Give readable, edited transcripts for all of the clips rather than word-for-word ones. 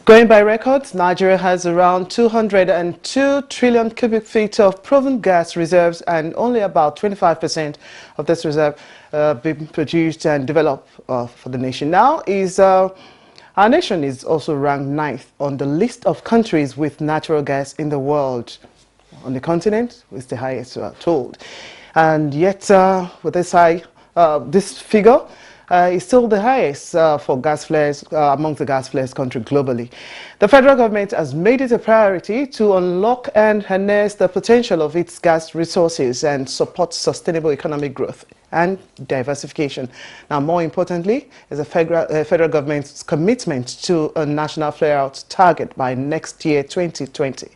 Going by records, Nigeria has around 202 trillion cubic feet of proven gas reserves, and only about 25% of this reserve being produced and developed for the nation. Now, our nation is also ranked 9th on the list of countries with natural gas in the world. On the continent, it's the highest, we are told. And yet, with this figure, is still the highest for gas flares among the gas flares country globally. The federal government has made it a priority to unlock and harness the potential of its gas resources and support sustainable economic growth and diversification. Now, more importantly, is the federal government's commitment to a national flare-out target by next year, 2020.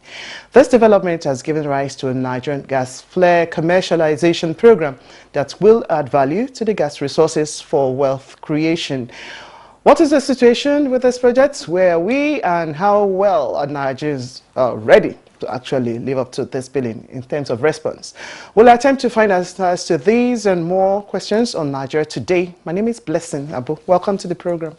This development has given rise to a Nigerian gas flare commercialization program that will add value to the gas resources for wealth creation. What is the situation with this project? Where are we, and how well are Nigerians ready to actually live up to this billing in terms of response? We'll attempt to find answers to these and more questions on Nigeria Today. My name is Blessing Abu. Welcome to the program.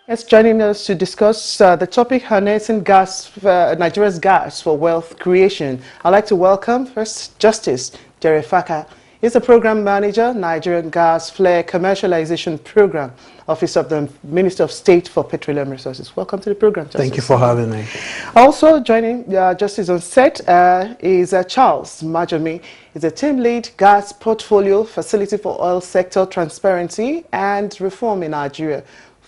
Yes, joining us to discuss the topic harnessing Nigeria's gas for wealth creation. I'd like to welcome first Justice Derefaka. He's the Program Manager, Nigerian Gas Flare Commercialization Program, Office of the Minister of State for Petroleum Resources. Welcome to the program, Justice. Thank you for having me. Also joining Justice on set is Charles Majomi. He's a Team Lead, Gas Portfolio, Facility for Oil Sector Transparency and Reform in Nigeria.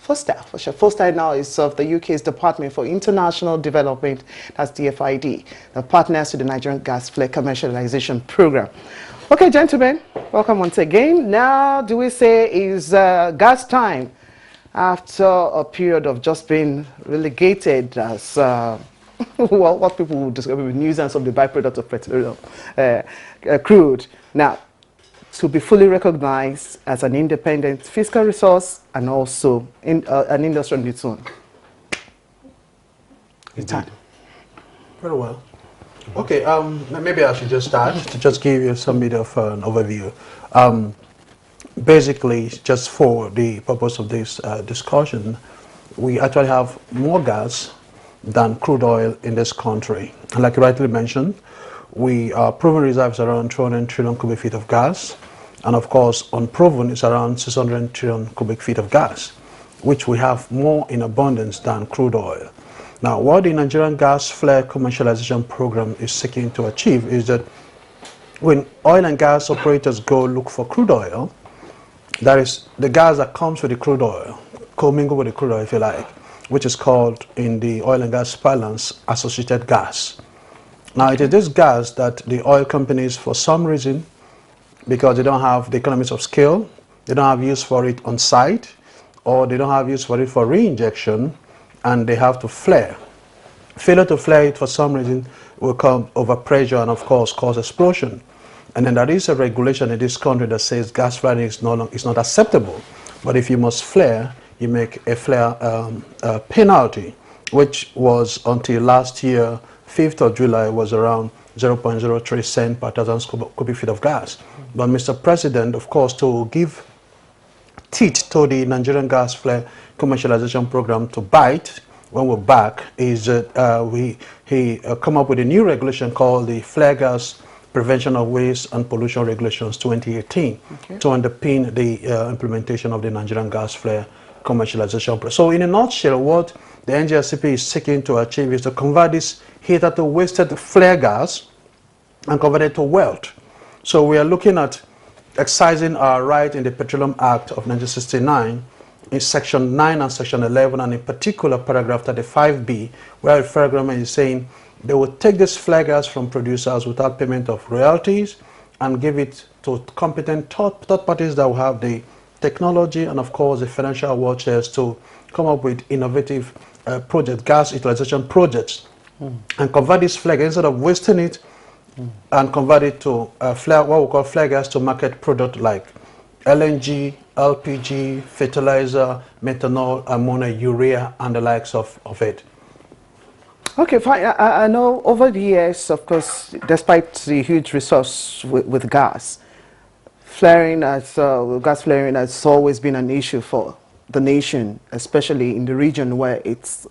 FOSTA now is of the UK's Department for International Development, that's DFID, the partners to the Nigerian Gas Flare Commercialization Program. Okay, gentlemen, welcome once again. Now, do we say is gas time after a period of just being relegated as well, what people would describe as nuisance of the byproduct of petroleum crude. Now, to be fully recognized as an independent fiscal resource and also an industry on its own. Indeed. Very well. Okay, maybe I should just start to just give you some bit of an overview. Basically, just for the purpose of this discussion, we actually have more gas than crude oil in this country. And like you rightly mentioned, we are proven reserves around 200 trillion cubic feet of gas. And of course, unproven is around 600 trillion cubic feet of gas, which we have more in abundance than crude oil. Now, what the Nigerian Gas Flare Commercialization Program is seeking to achieve is that when oil and gas operators go look for crude oil, that is the gas that comes with the crude oil, commingled with the crude oil, if you like, which is called in the oil and gas parlance associated gas. Now, it is this gas that the oil companies, for some reason, because they don't have the economies of scale, they don't have use for it on site, or they don't have use for it for re-injection, and they have to flare. Failure to flare it for some reason will come over pressure and of course cause explosion. And then there is a regulation in this country that says gas flaring is not acceptable. But if you must flare, you make a flare penalty, which was until last year, 5th of July, was around 0.03 cents per 1,000 cubic feet of gas. But Mr. President, of course, to give teeth to the Nigerian Gas Flare Commercialization Program to bite when we're back, is that he come up with a new regulation called the Flare Gas Prevention of Waste and Pollution Regulations 2018 to underpin the implementation of the Nigerian Gas Flare Commercialization Program. So in a nutshell, what the NGFCP is seeking to achieve is to convert this heated to wasted flare gas and convert it to wealth. So we are looking at excising our right in the Petroleum Act of 1969 in Section 9 and Section 11, and in particular paragraph 35B, where the federal government is saying they will take this flare gas from producers without payment of royalties and give it to competent third parties that will have the technology and of course the financial war chest to come up with innovative gas utilization projects and convert this flare gas instead of wasting it and convert it to what we call flare gas to market product like LNG, LPG, fertilizer, methanol, ammonia, urea, and the likes of it. Okay, fine. I know over the years, of course, despite the huge resource with gas, Flaring gas flaring has always been an issue for the nation, especially in the region where it's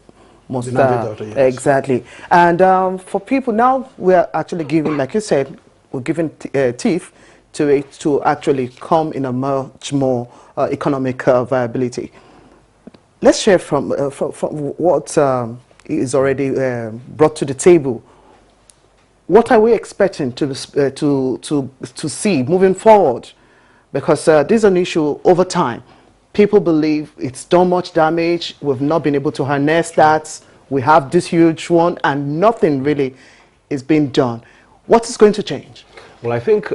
most The Niger Delta, yes. exactly. And for people now, we're actually giving, like you said, we're giving teeth to it to actually come in a much more economic viability. Let's share from what is already brought to the table. What are we expecting to see moving forward? Because this is an issue over time. People believe it's done much damage. We've not been able to harness that. We have this huge one, and nothing really is being done. What is going to change? Well, I think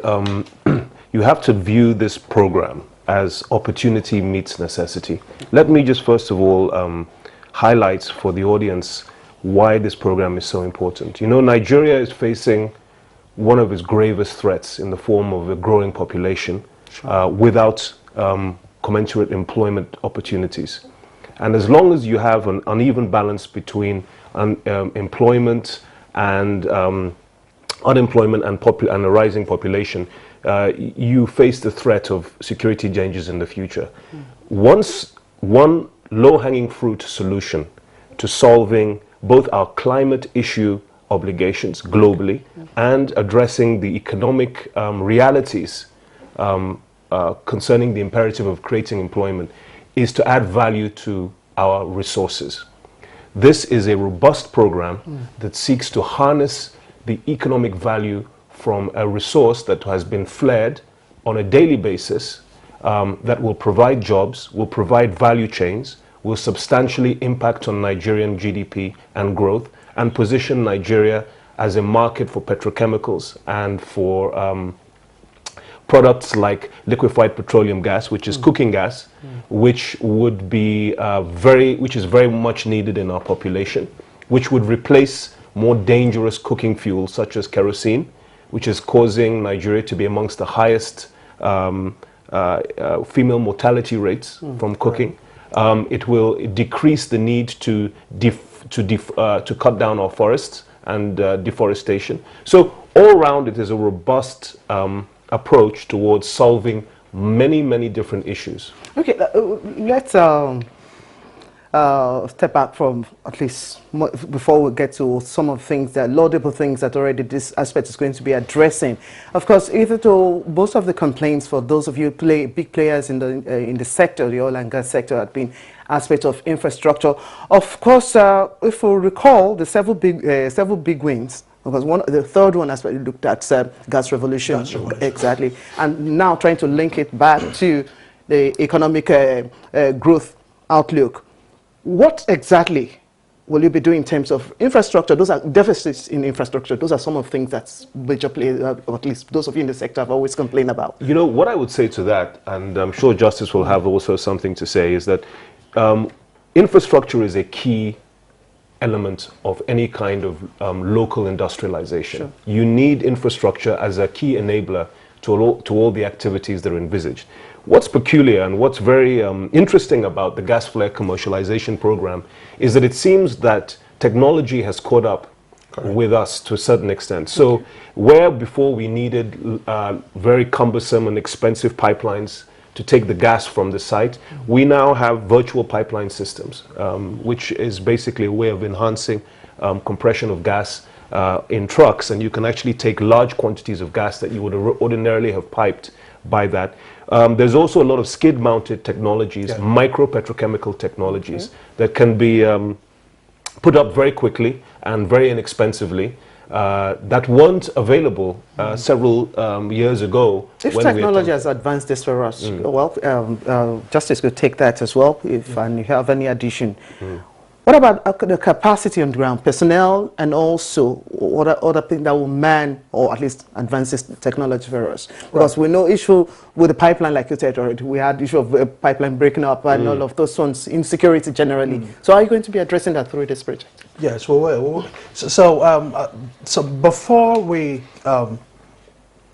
you have to view this program as opportunity meets necessity. Let me just first of all highlight for the audience why this program is so important. You know, Nigeria is facing one of its gravest threats in the form of a growing population without commensurate employment opportunities. And as long as you have an uneven balance between employment and unemployment and a rising population, you face the threat of security changes in the future. One low-hanging fruit solution to solving both our climate issue obligations globally and addressing the economic realities concerning the imperative of creating employment is to add value to our resources. This is a robust program that seeks to harness the economic value from a resource that has been flared on a daily basis, that will provide jobs, will provide value chains, will substantially impact on Nigerian GDP and growth, and position Nigeria as a market for petrochemicals and for products like liquefied petroleum gas, which is cooking gas, which would be which is very much needed in our population, which would replace more dangerous cooking fuels such as kerosene, which is causing Nigeria to be amongst the highest female mortality rates from cooking. It will decrease the need to cut down our forests and deforestation. So all around, it is a robust approach towards solving many different issues. Okay, let's step back from at least before we get to some of the things, that laudable things that already this aspect is going to be addressing. Of course, either to most of the complaints for those of you big players in the sector, the oil and gas sector, have been aspect of infrastructure. Of course, if we recall the several big wins. Because the third one aspect looked at gas revolution, exactly, and now trying to link it back to the economic growth outlook. What exactly will you be doing in terms of infrastructure? Those are deficits in infrastructure. Those are some of the things that major players, or at least those of you in the sector, have always complained about. You know, what I would say to that, and I'm sure Justice will have also something to say, is that infrastructure is a key element of any kind of local industrialization. Sure. You need infrastructure as a key enabler to all the activities that are envisaged. What's peculiar and what's very interesting about the gas flare commercialization program is that it seems that technology has caught up with us to a certain extent. So where before we needed very cumbersome and expensive pipelines to take the gas from the site, we now have virtual pipeline systems, which is basically a way of enhancing compression of gas in trucks, and you can actually take large quantities of gas that you would ordinarily have piped by that. There's also a lot of skid-mounted technologies, micro petrochemical technologies that can be put up very quickly and very inexpensively, that weren't available several years ago. If technology has advanced this for us, well, Justice could take that as well, if and you have any addition. What about the capacity on the ground, personnel, and also what other things that will man or at least advance this technology for us? Because we know issue with the pipeline, like you said already, we had issue of a pipeline breaking up and all of those ones, insecurity generally. So are you going to be addressing that through this project? Yes, we will. So before we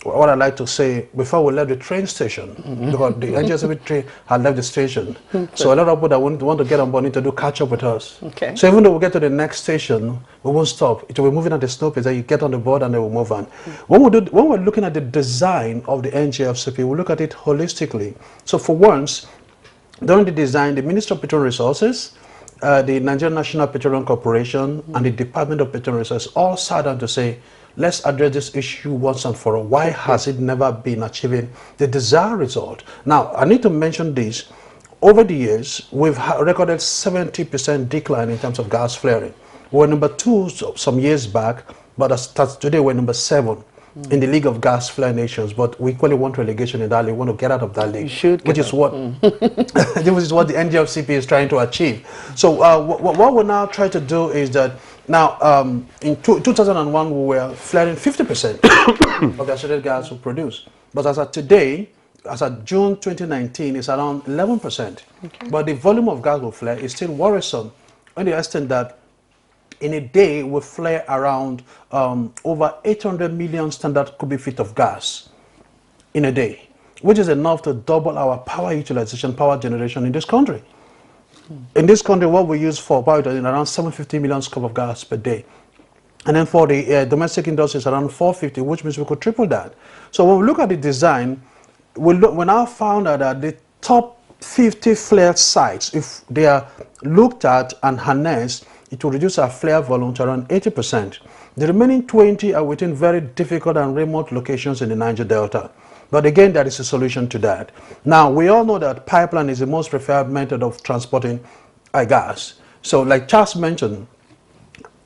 what I like to say, before we left the train station, because the NGFCP train had left the station. So a lot of people that want to get on board need to do catch up with us. Okay. So even though we get to the next station, we won't stop. It will be moving at the slope, that you get on the board and they will move on. When we're looking at the design of the NGFCP, we look at it holistically. So for once, during the design, the Ministry of Petroleum Resources, the Nigerian National Petroleum Corporation, and the Department of Petroleum Resources all sat down to say, let's address this issue once and for all. Why has it never been achieving the desired result? Now, I need to mention this. Over the years, we've recorded 70% decline in terms of gas flaring. We're number 2 some years back, but as today we're number 7 in the League of Gas Flare Nations. But we equally want relegation in that league. We want to get out of that league, which is what this is what the NGFCP is trying to achieve. So what we now try to do is that now, in 2001, we were flaring 50% of the associated gas we produce. But as of today, as of June 2019, it's around 11%. Okay. But the volume of gas we flare is still worrisome, on the extent that in a day we flare around over 800 million standard cubic feet of gas in a day, which is enough to double our power utilization, power generation in this country. In this country, what we use for power is around 750 million scoop of gas per day. And then for the domestic industry, it's around 450, which means we could triple that. So when we look at the design, we now found out that the top 50 flare sites, if they are looked at and harnessed, it will reduce our flare volume to around 80%. The remaining 20 are within very difficult and remote locations in the Niger Delta. But again, there is a solution to that. Now, we all know that pipeline is the most preferred method of transporting gas. So like Charles mentioned,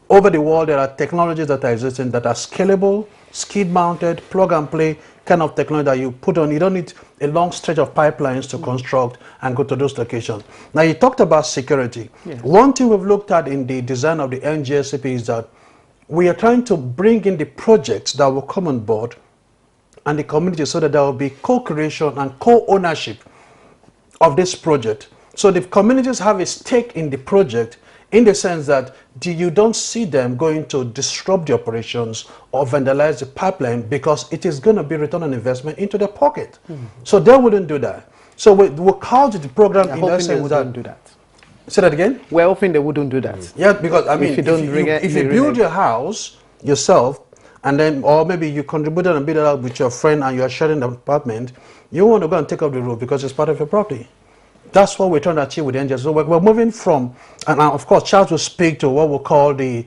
over the world, there are technologies that are existing that are scalable, skid-mounted, plug-and-play kind of technology that you put on. You don't need a long stretch of pipelines to construct and go to those locations. Now, you talked about security. Yes. One thing we've looked at in the design of the NGFCP is that we are trying to bring in the projects that will come on board and the community, so that there will be co-creation and co-ownership of this project. So the communities have a stake in the project, in the sense that you don't see them going to disrupt the operations or vandalize the pipeline, because it is going to be return on investment into their pocket. So they wouldn't do that. So we couch the program in that sense that... do that. Say that again? We're hoping they wouldn't do that. Yeah, because I mean, if you build your house yourself, and then, or maybe you contributed and build it out with your friend and you are sharing the apartment, you want to go and take up the roof because it's part of your property. That's what we're trying to achieve with the NGFCP. So we're moving from, and of course, Charles will speak to what we call the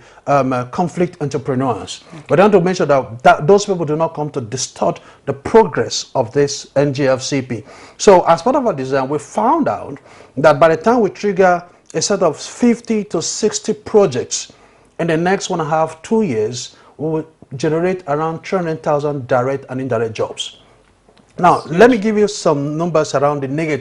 conflict entrepreneurs. But I want to make sure that those people do not come to distort the progress of this NGFCP. So as part of our design, we found out that by the time we trigger a set of 50 to 60 projects in the next 1.5 to 2 years, we will generate around 300,000 direct and indirect jobs. Now, let me give you some numbers around the negative.